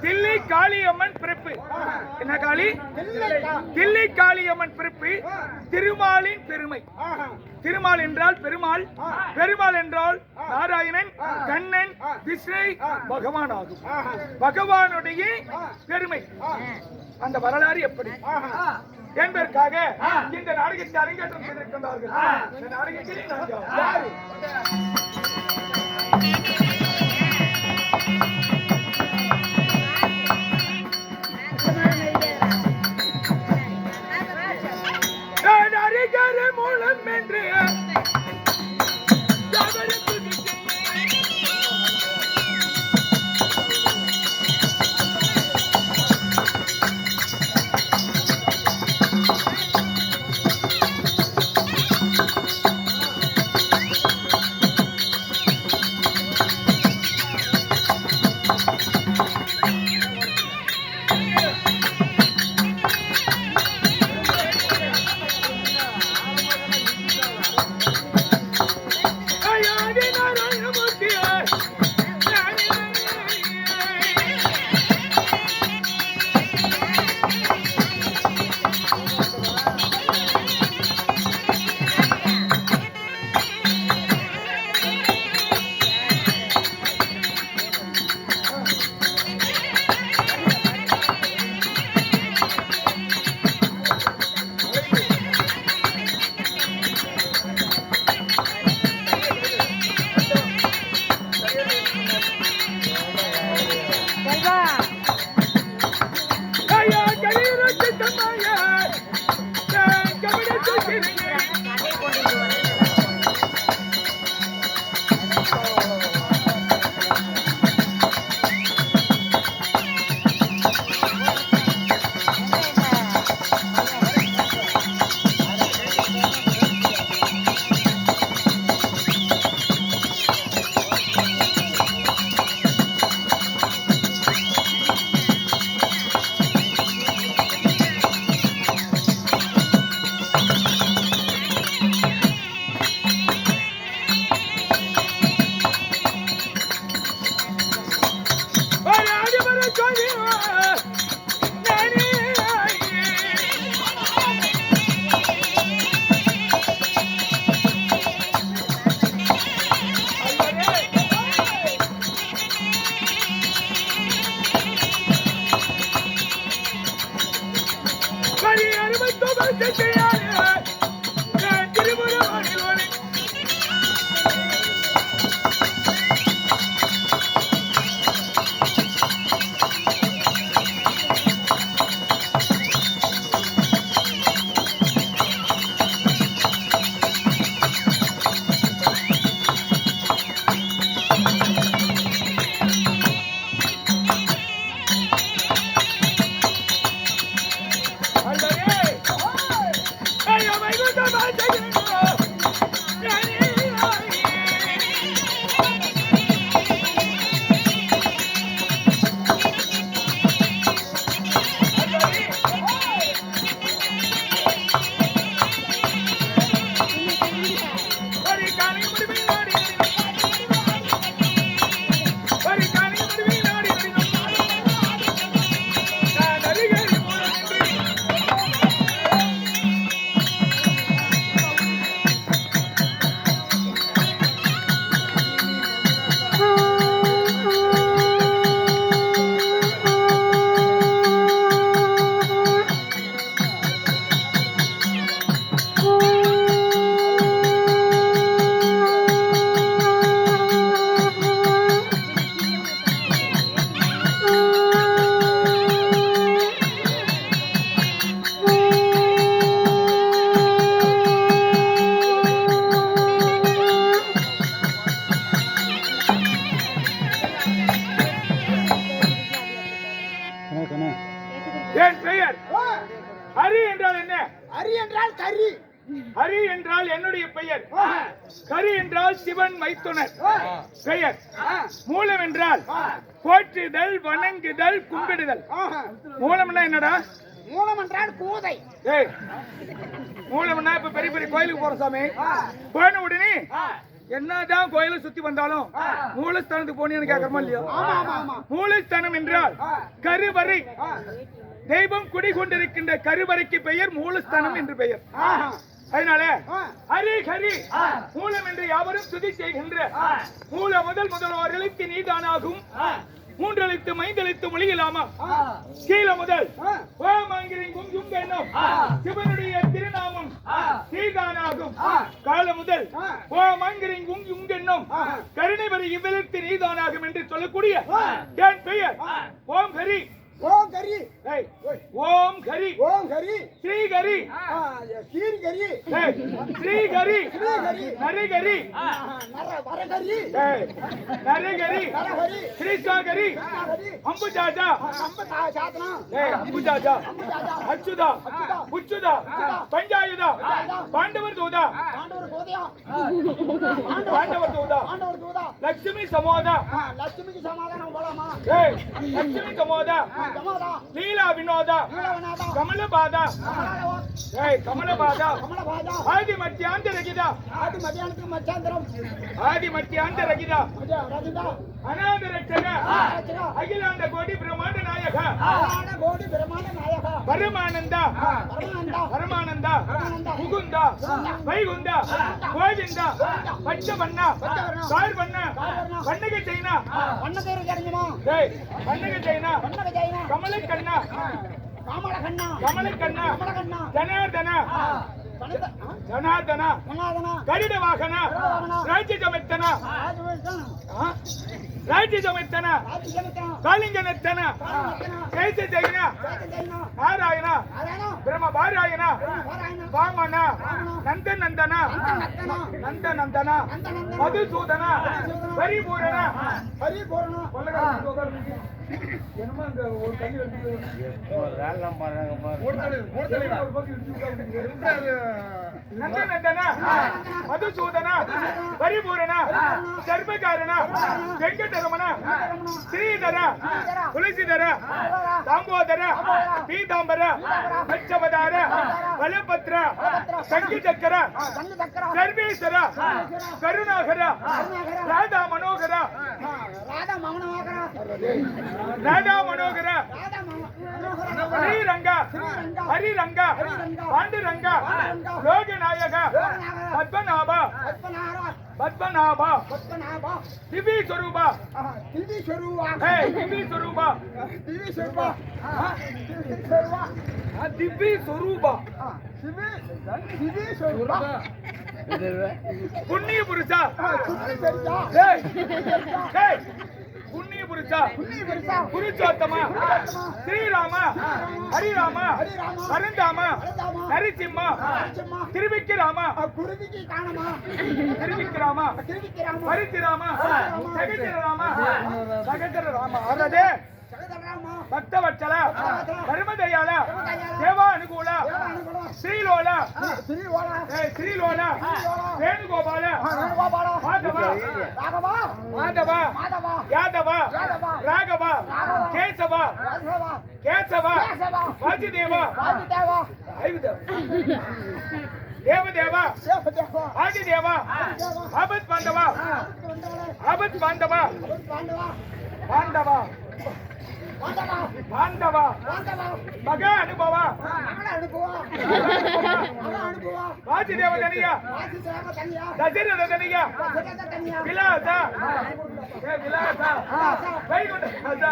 தில்லி காளியம்மன் பிறப்பு. என்ன காளி? தில்லி காளியம்மன் பிறப்பு. திருமாலின் பெருமை. திருமால் என்றால் பெருமாள், பெருமாள் என்றால் நாராயணன், கண்ணன், விஷ்ணு பகவான் ஆகும். பகவானுடைய பெருமை, அந்த வரலாறு எப்படி என்பதற்காக இந்த நாடகத்தை அரங்கேற்றம் செய்திருக்கின்றார்கள். இந்த நாடகத்தில் மூலம் என்று என் பெயர் ஹரி என்றால் என்ன? ஹரி என்றால் கரி. ஹரி என்றால் என்னுடைய பெயர். கரி என்றால் சிவன் மைத்துனர் பெயர். மூலம் என்றால் போற்றுதல், வணங்குதல், கும்பிடுதல். மூலம்னா என்னடா? மூலம் என்றால் கூதை. ஏய், மூலம்னா இப்ப பெரிய பெரிய கோயிலுக்கு போற சாமி, போன உடனே என்னதான் கோயிலை சுத்தி வந்தாலும் மூலஸ்தானத்துக்கு போனீங்கன்னு கேட்கறமா இல்லையா? மூலஸ்தானம் என்றால் கருவறை. தெய்வம் குடிகொண்டிருக்கின்ற கருவறைக்கு பெயர் மூலஸ்தானம் என்று பெயர். அதனால ஹரி ஹரி மூலம் என்று யாவரும் துதி செய்கின்ற மூல முதல் எழுத்து நீதானாகும். மூன்றெழுத்து மைந்தெழுத்து மொழியிலாமா? கீழ முதல் சிவனுடைய திருநாமம் நீதானாகும். கால முதல் கருணை வரை இவ்வெழுத்து நீதானாகும் என்று சொல்லக்கூடிய என் பெயர் ஓம் ஹரி. ஓம் கரி. ஓம் ஹரி. ஓம் ஹரி. ஸ்ரீ ஹரி. ஸ்ரீகரி. ஸ்ரீ ஹரி. நரகரி. வரகரி. நரகரி. ஸ்ரீசாகரி. அம்புஜாஜா. அம்புஜாஜா. அச்சுதா. உச்சுதா. பஞ்சாயுதா. பாண்டவர் தூதா. பாண்டவர் தூதா. லட்சுமி சமோதா. லட்சுமிக்கு சமாதானம் போலாமா? லட்சுமி சமோதா. லீலா வினோதா. கமலபாதா. கமலபாதா. ஆதி மத்தியாந்தரகிதா. ஆதி மத்தியாந்தரகிதா. அநாதரட்சக. அகிலாண்ட கோடி பிரம்மாண்ட நாயக. பரமானந்தா. பரமானந்தா. முகுந்தா. வைகுந்தா. கோவிந்தா. பச்சவண்ணா. சார்வண்ணா. பன்னக சைனா. பன்னக சைனா. கமலக்கண்ணா. கமலக்கண்ணா. ஜனார்தனா. ஜனார்தனா. கருட வாகன. ராஜ்யஜமெத்தன. ராஜ்யஜமெத்தன. காலிங்கனத்தன. கேசஜைன. நாராயண. பிரம்மபாராயண. வாமன. நந்தநந்தன. நந்தநந்தன. மதுசூதன. பரிபூரண. என்னமா இந்த ஒரு கண்ணி நந்தநந்தன. மதுசூதன. பரிபூரண. சர்வகாரண. வெங்கடரமண. ஸ்ரீதர. துளசிதர. தாம்போதர. பீதாம்பர. பச்சவதார. பலபத்ர. சங்கீதக்கர. சர்வேஸ்வர. கருணாகர. ராதா மனோகர. ராதா மனோகர. ஸ்ரீரங்க. ஹரிரங்க. பாண்டுரங்க. லோகநாயக. பத்மநாப. பத்மநாப. திவ்ய ஸ்வரூபா. திவ்ய ஸ்வரூபா. திவ்ய ஸ்வரூபா. புண்ணிய புருஷா. புண்ணிய புருஷா. புருஷோத்தமா. ஸ்ரீராம. ஹரிராம. பரந்தாம. நரசிம்மா. திருவிக்கிராம. திருவிக்கிராம. பரிசிராம. சகஜராம. சகஜராம. அரதே பக்தவச்சல. தர்மதயால. தேவா அனுகூல. ஸ்ரீலோல. ஸ்ரீலோல. வேணுகோபால. மாதவ. மாதவ. யாதவ. ராகவ. கேசவ. கேசவ. வாசுதேவ. தேவதேவ. ஆதிதேவ. ஆபத் பாண்டவ. ஆபத் பாண்டவ. பாண்டவ. பாண்டவ. மக அனுபவ. வாசுதேவ தனியா. தசரத தனியா. விலாச. விலாச. வைகுண்ட.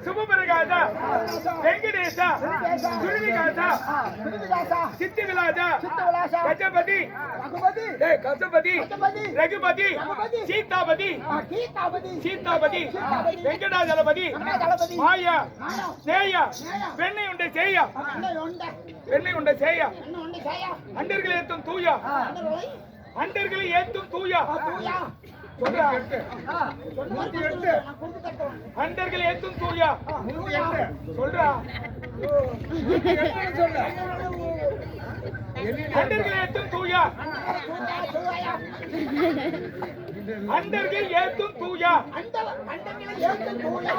சுபபிரகாச. வெங்கடேச. சுருவிகாச. சித்தி விலாச. கஜபதி. கஜபதி. ரகுபதி. சீதாபதி. சீதாபதி. வெங்கடாஜலபதி. மாயா. நேயா. பெண்ணை உண்ட செய்யா. பெண்ணை உண்ட செய்யா. அண்டர்களை ஏத்தும் தூயா. அண்டர்களை ஏத்தும் தூயா. சொல்றா. ஆ, சொன்ன மாதிரி 108. நான் கொடுத்து தட்டுவேன். அண்டர்கள் ஏத்தும் தூயா 108. சொல்றா. சொல்லு. அண்டர்கள் ஏத்தும் தூயா அண்டர்கள் ஏத்தும் தூயா அண்டங்களை ஏத்தும் தூயா.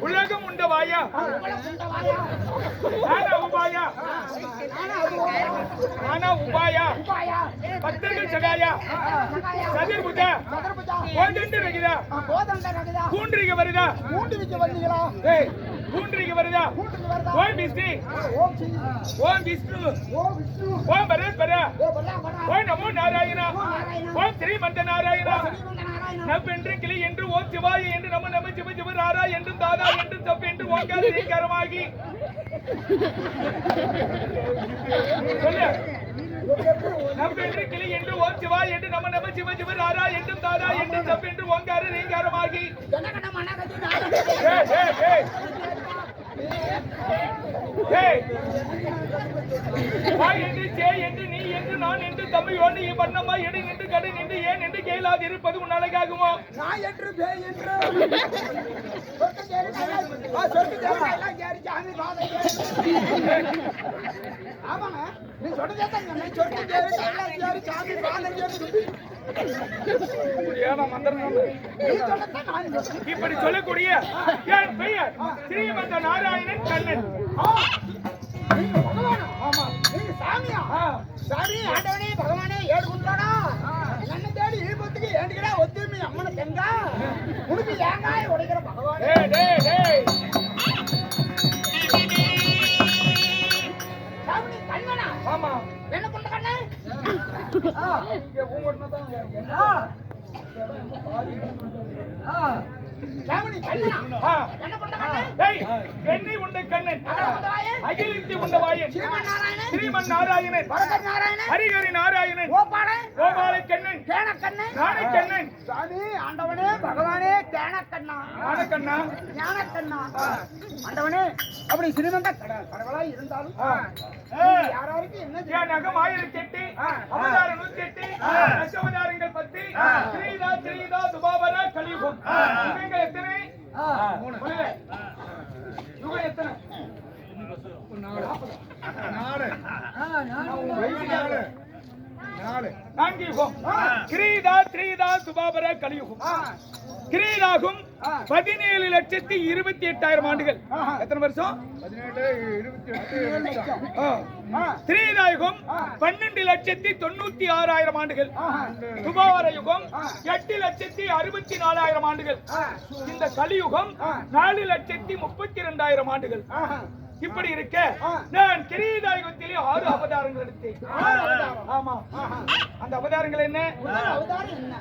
உலகம் உண்ட வாயா உலகம் உண்ட வாயா. நானா உபாயா நானா உபாயா உபாயா. பக்தர்கள் சகாயா சதிர்புஜா சதுர்புஜா. கோதண்ட ரகிதா கோதண்ட ரகிதா. கூன்றிக வருதா கூண்டு விக்க வந்தீங்களா? ஏய் கூன்றிக வருதா கூண்டுக்கு வருதா? ஓம் விஷ்ணு ஓம் ஸ்ரீ. ஓம் விஷ்ணு ஓம் விஷ்ணு. ஓம் பரஸ்பரா ஓ பல்லா பல்லா. ஓம் நமோ நாராயணா ஓம் ஸ்ரீமந்த நாராயணா ஸ்ரீமந்த நாராயணா. நவ் என்று கிளி என்று ஓம் சிவாய என்று நம நம சிவ சிவ ராரா என்று தாதா என்று தப் என்று ஓங்கார ரீகாரமாகி சொல்லு. நவ் என்று கிளி என்று ஓம் சிவாய என்று நம நம சிவ சிவ ராரா என்று தாதா என்று தப் என்று ஓங்கார ரீகாரமாகி ஜனகண மனகதி ஏய் ஏய் ஏய் ஏய் வா என்று சே என்று நீ என்று நான் என்று தம்மையோடு பண்ணம்மா எடு என்று கடு நின்று ஏன் என்று கேளாது இருப்பது உன் அழகாகுமோ நான் என்று பேய் என்று சொட்டு கேரி சொட்டு கேரி எல்லாம் கேரி சாமி பாதம் கேரி. ஆமாங்க, நீ சொன்னதே தான் சொன்னேன். சொட்டு கேரி எல்லாம் கேரி சாமி பாதம் கேரி. ஏமா மந்திரம் நீ சொன்னதான் நான் சொன்னேன். இப்படி சொல்லக்கூடிய என் பெயர் ஸ்ரீமந்த நாராயணன் கண்ணன். நீங்க பகவானா? ஆமா. நீங்க சாமியா? சாமி ஆண்டவனே பகவானே ஏடு குண்டானா என்ன தேடி ஈபத்துக்கு ஏண்டுகடா ஒத்துமை அம்மன தெங்கா உனக்கு ஏங்காய் உடைக்கிற பகவானே. டேய் டேய் டேய் சாமி கண்ணனா? ஆமா என்ன பண்ண கண்ணே? இங்க ஊங்கொட்டனா தான் சாமி கண்ணனா? ஆ என்ன பண்ண கண்ணே? டேய் என்னை உண்ட கண்ணன் அகிலத்தை உண்ட வாயன் ஸ்ரீமன் நாராயணன், ஸ்ரீமன் நாராயணன் வரதன் நாராயணன், ஹரிஹரி நாராயணன் கோபாலன், கோபால கண்ணன் தேன கண்ணன், நாணை கண்ணன் சாமி ஆண்டவனே பகவானே தேன கண்ணா நாணை கண்ணா ஞான கண்ணா ஆண்டவனே அப்படி சிறுமந்த கடவுளாய் இருந்தாலும் யாராருக்கு என்ன என் நகம் 1008 அவதாரம் 108 தசாவதாரங்கள் 10 ஸ்ரீதா ஸ்ரீதா துபாபரா கலியுகம் யுகங்கள் எத்தனை 3 யுகம் எத்தனை 4 யுகம் கிரீதா ஸ்ரீதா துபாபரா கலியுகம் கிரீதாகும் 17,28,000 ஆண்டுகள். எத்தனை வருஷம்? 17,28,000. யுகம் 12,96,000 ஆண்டுகள். துபாவர யுகம் 8,64,000 ஆண்டுகள். இந்த கலியுகம் 4,32,000 ஆண்டுகள். இப்படி இருக்க நான் கிரீதா யுகத்திலே 6 அவதாரங்கள் எடுத்தேன். ஆமா, அந்த அவதாரங்கள் என்ன? அவதாரம் என்ன?